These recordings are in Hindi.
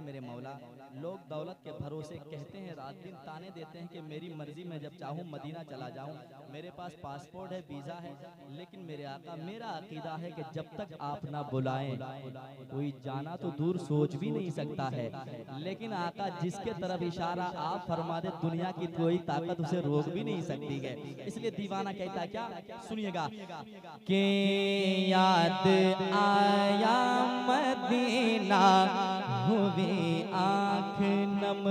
मेरे मौला, लोग दौलत के भरोसे कहते हैं, रात दिन ताने देते हैं कि मेरी मर्जी में जब चाहूँ मदीना चला जाऊँ, मेरे पास पासपोर्ट है, वीज़ा है, लेकिन मेरे आका मेरा अकीदा है कि जब तक आप ना बुलाएं कोई जाना तो दूर सोच भी नहीं सकता है। लेकिन आका जिसके तरफ इशारा आप फरमा दे, दुनिया की कोई ताकत उसे रोक भी नहीं सकती है। इसलिए दीवाना कहता क्या, सुनिएगा कि याद आया मदीना हुई आँख नम।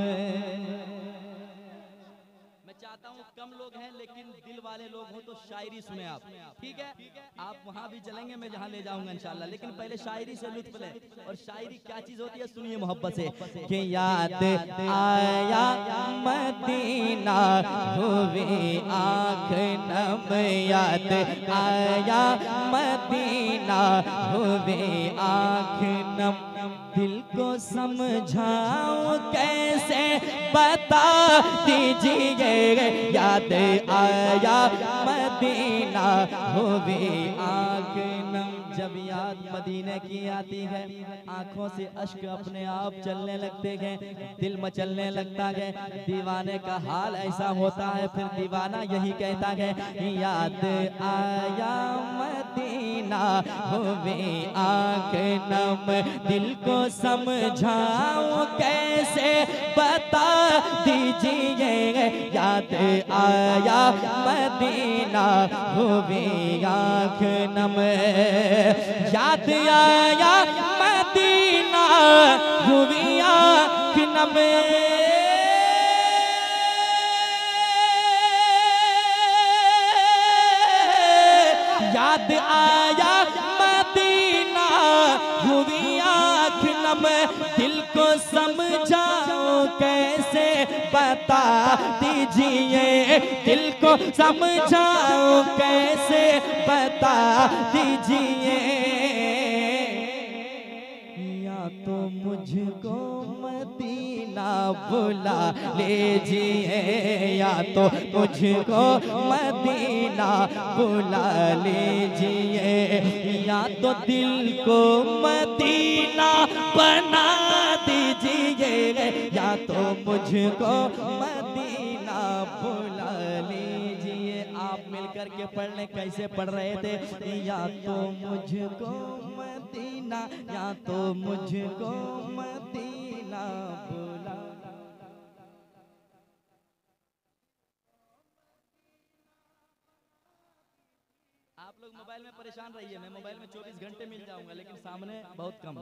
मैं चाहता हूँ कम लोग हैं लेकिन दिल वाले लोग हो तो शायरी सुने आप, ठीक है? आप वहाँ भी चलेंगे, मैं जहाँ ले जाऊंगा इंशाल्लाह, लेकिन पहले शायरी से लुत्फ लें। और शायरी क्या चीज होती है सुनिए मोहब्बत से कि याद आया मदीना हुई आँख नम, याद आया मदीना हुई आँख नम, दिल को समझाऊं कैसे बता दीजिए, याद आया मदीना हुई आँख नम। जब याद मदीने की आती है, आंखों से अश्क अपने आप चलने लगते हैं, दिल मचलने लगता है। दीवाने का हाल ऐसा होता है, फिर दीवाना यही कहता है, याद आया मदीना हुई आँख नम, दिल को समझाऊं कैसे बता दीजिए, याद आया मदीना हुई आँख नम, याद आया मदीना हुई आँख नम, याद आया मदीना हुई आँख नम, दिल को समझाओ कैसे बता दीजिए, दिल को समझाओ कैसे बता दीजिए, या तो मुझको मदीना बुला लीजिए, या तो मुझको मदीना बुला लीजिए, या तो दिल को मदीना बना दीजिए, या तो मुझको मदीना बुला लीजिए। आप मिलकर के पढ़ने कैसे पढ़ रहे थे, या तो मुझको मदीना, या तो मुझको मदीना बुला। आप लोग मोबाइल में परेशान रहिए, मैं मोबाइल में 24 घंटे मिल जाऊंगा, लेकिन सामने बहुत कम,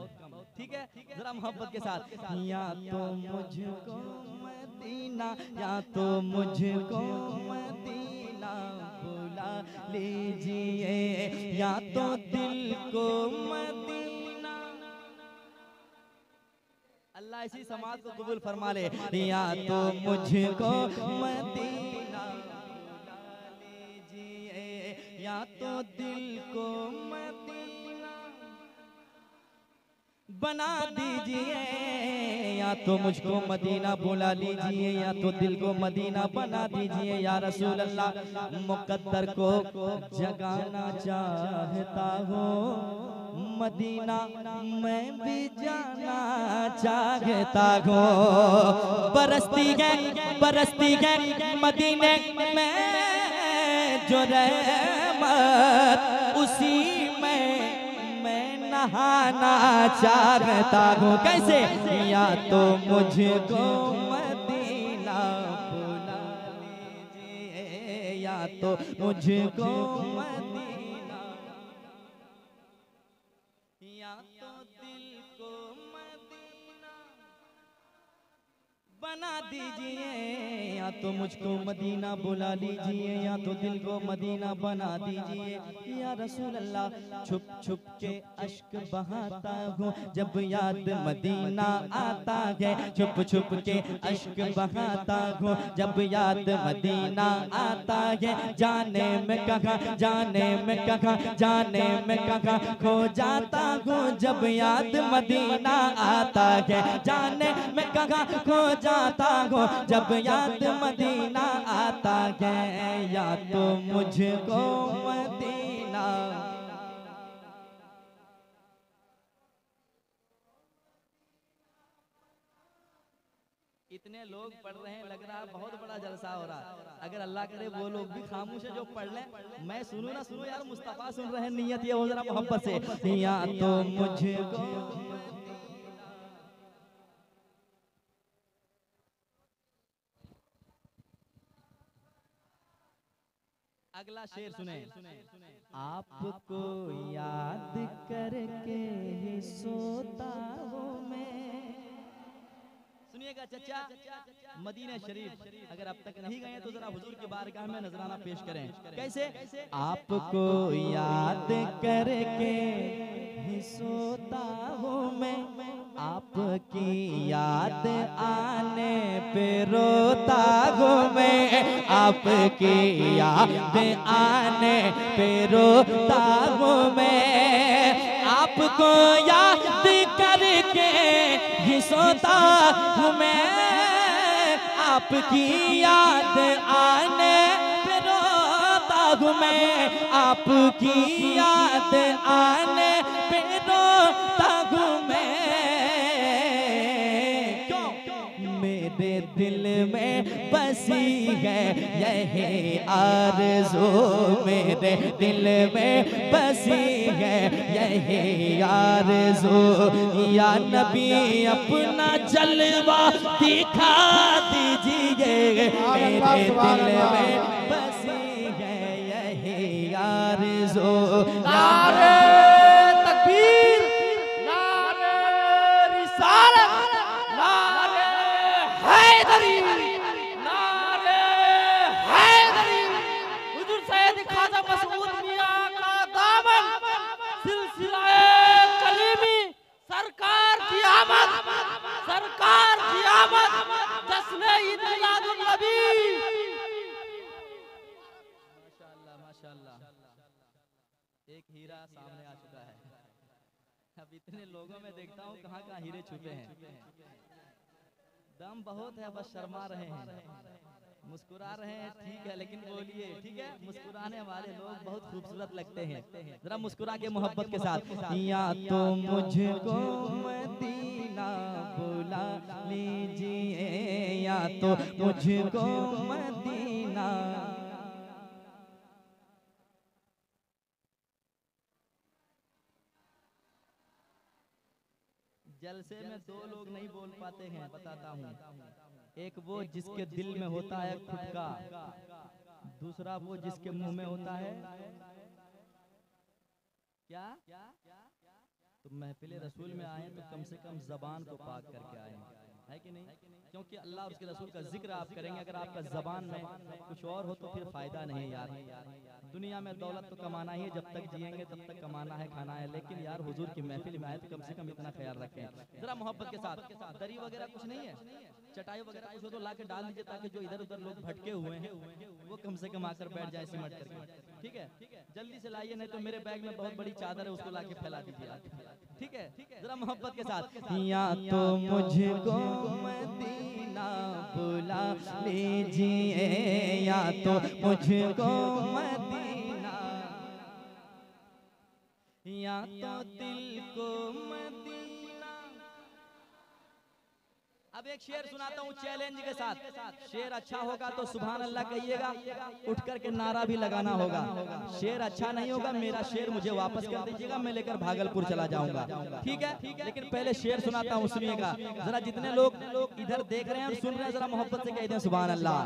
ठीक है? जरा मोहब्बत के साथ, या तो मुझको मदीना, या तो मुझको मदीना बुला लीजिए, या तो दिल को मदीना। अल्लाह इसी समाज को कबूल फरमा ले, या तो मुझको मदीना या तो दिल को मदीना बना दीजिए, या तो मुझको मदीना बुला लीजिए, या तो दिल को मदीना बना दीजिए। या रसूल अल्लाह, मुकद्दर को जगाना चाहता हूँ मदीना, मैं भी जाना चाहता हूँ। बरसती है मदीने में जो रहमत, उसी में मैं नहाना चाहता हूँ। कैसे? या तो मुझको मदीना बुला लीजिए, या तो मुझको मदीना, या तो दिल को मदीना बना दीजिए, या तो मुझको मदीना बुला लीजिए, या तो दिल को मदीना बना दीजिए। या रसूल अल्लाह, छुप छुप के अश्क बहाता हूँ जब याद मदीना आता है, छुप छुप के अश्क बहाता हूँ जब याद मदीना आता है। जाने में कहाँ, जाने में कहाँ, जाने में कहाँ खो जाता हूँ जब याद मदीना आता है। जाने में कहाँ खो जाता हूँ जब याद मदीना आता है। या तो मुझको मदीना, इतने लोग पढ़ रहे हैं, लग रहा है बहुत बड़ा जलसा हो रहा है। अगर अल्लाह करे वो लोग भी खामोश है जो पढ़ लें, मैं सुनूं ना सुनूं यार, मुस्तफा सुन रहे हैं, नियत ये हो जरा मोहब्बत से। या तो मुझको अगला शेर सुने। आपको याद करके ही सोता हूँ मैं। सुनिएगा चचा, मदीना शरीफ अगर अब तक नहीं गए तो जरा हुजूर की बारगाह में नजराना पेश करें। कैसे? आपको याद करके ही सोता हूँ मैं, आपकी याद आने पे रोता हूँ मैं, आपकी याद आने पे रोता हूँ मैं, आपको याद करके ही सोता हूँ मैं, आपकी याद आने पे रोता हूँ मैं, आपकी याद आने पे रोता हूँ मैं। मेरे दिल में बसी है यही आरज़ू, मेरे दिल में बसी है यही आरज़ू, या नबी अपना जलवा दिखा दीजिए, मेरे दिल में बसी है यही आरज़ू। नारे तकबीर, नारे रिसालत, नारे हैदरी, नारे हैदरी। हुजूर सैयद ख्वाजा मसऊद मियां का दामन, सिलसिला कलीमी, सरकार की आमद, सरकार की आमद, जश्न ईद मिलादुन नबी। माशाअल्लाह माशाअल्लाह, एक हीरा सामने आ चुका है। अब इतने लोगों में देखता हूँ कहाँ कहाँ हीरे छुपे हैं। दम बहुत है, बस शर्मा रहे हैं, मुस्कुरा रहे हैं, ठीक है, लेकिन बोलिए ठीक है। मुस्कुराने वाले लोग बहुत खूबसूरत लगते हैं, जरा मुस्कुरा के मोहब्बत के साथ। या तो मुझको मदीना बुला लीजिए, या तो मुझको मदीना। जलसे में दो लोग नहीं बोल पाते हैं, बताता हूँ। एक वो जिसके दिल में होता है खुटका, दूसरा वो जिसके मुंह में होता है क्या। तो महफिले रसूल में आए तो कम से कम जबान को पाक करके आए, है कि नहीं? क्योंकि अल्लाह और उसके रसूल का जिक्र आप करेंगे, अगर आपका जबान में कुछ और हो तो फिर फायदा नहीं यार। दुनिया में दौलत तो कमाना ही है, जब तक जिएंगे तब तक कमाना है, खाना है, लेकिन यार हुजूर की महफिल में आए तो कम से कम इतना ख्याल रखें जरा मोहब्बत के साथ। दरी वगैरह कुछ नहीं है, चटाई वगैरह कुछ हो तो ला के डाल दीजिए, ताकि जो इधर उधर लोग भटके हुए हैं वो कम से कम आकर बैठ जाए सिमट करके, ठीक है? जल्दी से लाइए, नहीं तो मेरे बैग में बहुत बड़ी चादर है, उसको लाके फैला दीजिए आप, ठीक है? जरा मोहब्बत के साथ। या तो मुझको मदीना बुला लीजिए, या तो मुझको मदीना, या तो दिल को मदीना। अब एक शेर सुनाता हूँ चैलेंज के साथ। शेर अच्छा होगा तो सुभान अल्लाह कहिएगा, उठ करके नारा भी लगाना होगा। शेर अच्छा नहीं होगा, मेरा शेर मुझे वापस कर दीजिएगा, मैं लेकर भागलपुर चला जाऊंगा, ठीक है? लेकिन पहले शेर सुनाता हूँ, सुनिएगा जरा। जितने लोग इधर देख रहे हैं और सुन रहे हैं, जरा मोहब्बत से कह दें सुभान अल्लाह।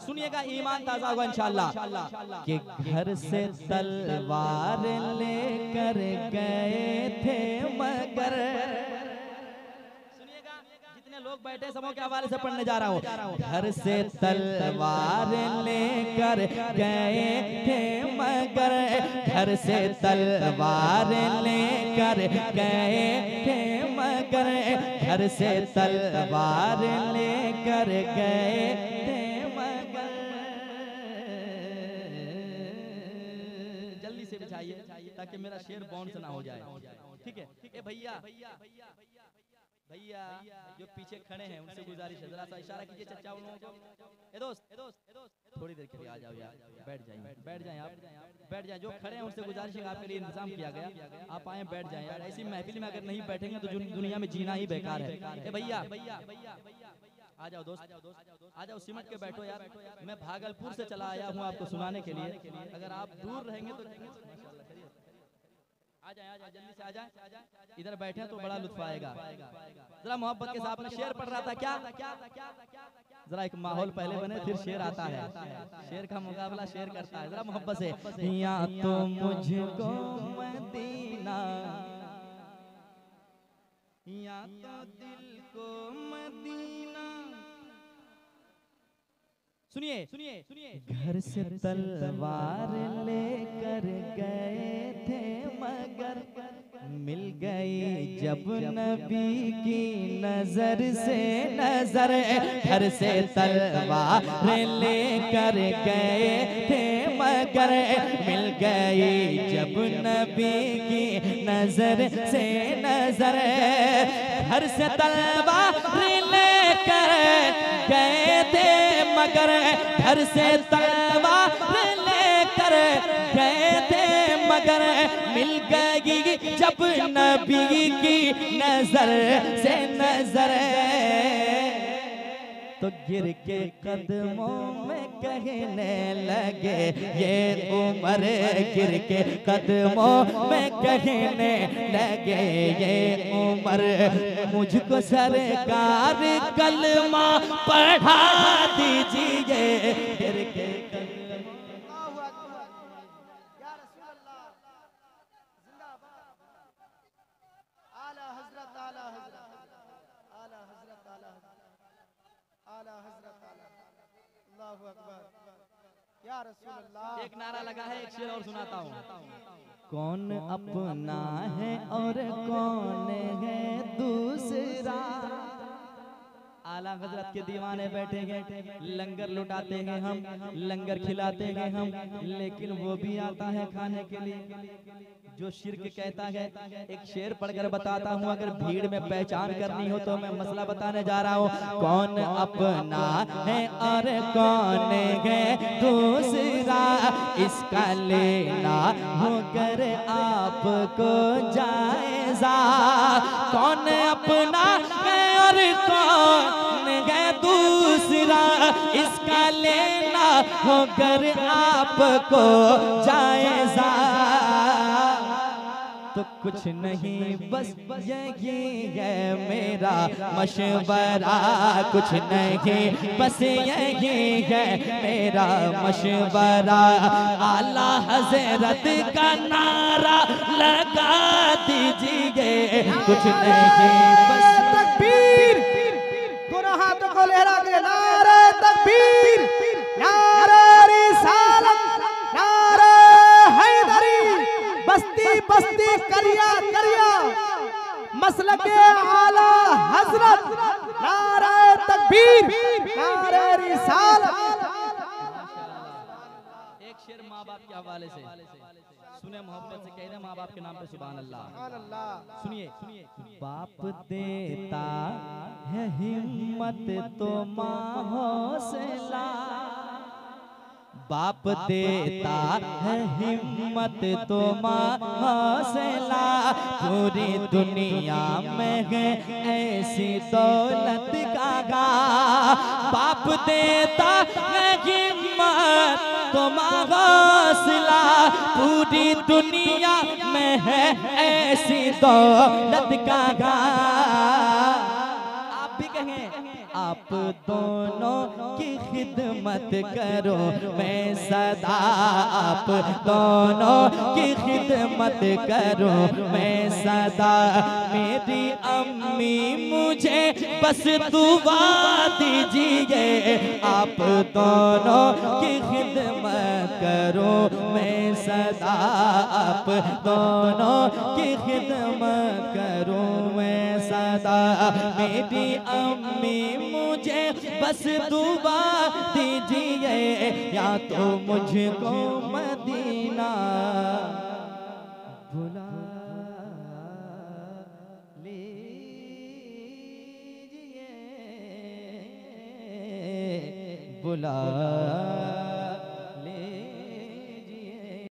सुनिएगा, ईमान ताजा होगा इंशाअल्लाह। कि घर से तलवार लेकर गए थे मगर, लोग बैठे समूह के हवाले से पढ़ने जा रहा हूँ। घर से तलवार लेकर गए थे मगर, घर से तलवार लेकर गए थे मगर, घर से तलवार लेकर गए थे मगर। जल्दी से बिछाइए ताकि मेरा शेर बाउंस ना हो जाए, ठीक है? ए भैया भैया जो पीछे खड़े हैं उनसे गुजारिश है, जरा सा इशारा कीजिए चचा उन लोगों को। ए दोस्त थोड़ी देर के लिए आ जाओ यार, बैठ जाइए आप, बैठ जाए। जो खड़े हैं उनसे गुजारिश है, आपके लिए इंतजाम किया गया, आप आए बैठ जाएं यार। ऐसी महफिल में अगर नहीं बैठेंगे तो दुनिया में जीना ही बेकार है। ए भैया आ जाओ दोस्त, आ जाओ, सिमट के बैठो यार। मैं भागलपुर से चला आया हूँ आपको सुनाने के लिए। अगर आप दूर रहेंगे तो आ जाए, जल्दी से आ जाए, इधर बैठे तो बड़ा लुत्फ आएगा। जरा मोहब्बत के साथ में शेर पढ़ रहा था क्या, जरा एक माहौल पहले बने फिर शेर आता है। शेर का मुकाबला शेर करता है। जरा मोहब्बत से, या तो मुझको मदीना, या तो दिल को मदीना। सुनिए सुनिए सुनिए। घर से तलवार लेकर गए थे मगर मिल गई जब नबी की नजर से नजर। घर से तलवार लेकर गए थे मगर मिल गई जब नबी की नजर से नजर। घर से तलवार लेकर गए थे मगर घर से तलवार लेकर गए थे मगर मिल गई जब नबी की नजर से नजर। तो गिर के कदमों में कहने लगे ये उमर, गिर के कदमों में कहने लगे ये उमर। मुझको सरकार कलमा पढ़ा दीजिए। गिर के एक नारा लगा है, एक शेर और सुनाता हूँ। कौन अपना है और कौन है दूसरा। आला हजरत के दीवाने बैठे हैं, लंगर लुटाते हैं हम, लंगर खिलाते हैं हम, लेकिन वो भी आता है खाने के लिए जो शिर्क कहता है। एक शेर पढ़कर बताता हूँ, अगर भीड़ में पहचान करनी हो तो मैं मसला बताने जा रहा हूँ। कौन अपना है और कौन है दूसरा, इसका लेना होकर आपको जायजा। कौन अपना है और कौन है दूसरा, इसका लेना होकर आपको जायजा। तो कुछ नहीं बस यही है मेरा मशवरा, कुछ नहीं बस यही है मेरा मशवरा। आला हजरत का नारा लगा दीजिए। कुछ नहीं बस तकबीर, दोनों हाथों को लहरा के नारे तकबीर, नारे रिसालत, नारे हैदरी। बस्ती बस्ती करिया करिया मसलके आला हजरत। नारे तकबीर, नारे रिसालत। एक शेर माँ बाप के हवाले से सुने, मोहब्बत से कह रहे माँ बाप के नाम पे सुभान अल्लाह। सुनिए सुनिए। बाप देता है हिम्मत तो माँ हौसला, बाप देता है हिम्मत तो माँ हौसला। पूरी दुनिया में है ऐसी दौलत का गा, बाप देता है हिम्मत तो माँ हौसला। पूरी दुनिया में है ऐसी दौलत का गा। आप भी कहें आप दोनों की खिदमत करो मैं सदा, आप दोनों की खिदमत करो मैं सदा। मेरी अम्मी मुझे बस दुआ दीजिए, आप दोनों की खिदमत करो मैं सदा, आप दोनों की खिदमत करो मैं सदा। मेरी अम्मी मुझे बस दुआ दीजिए, या तो मुझको मदीना बुला लीजिए, बुला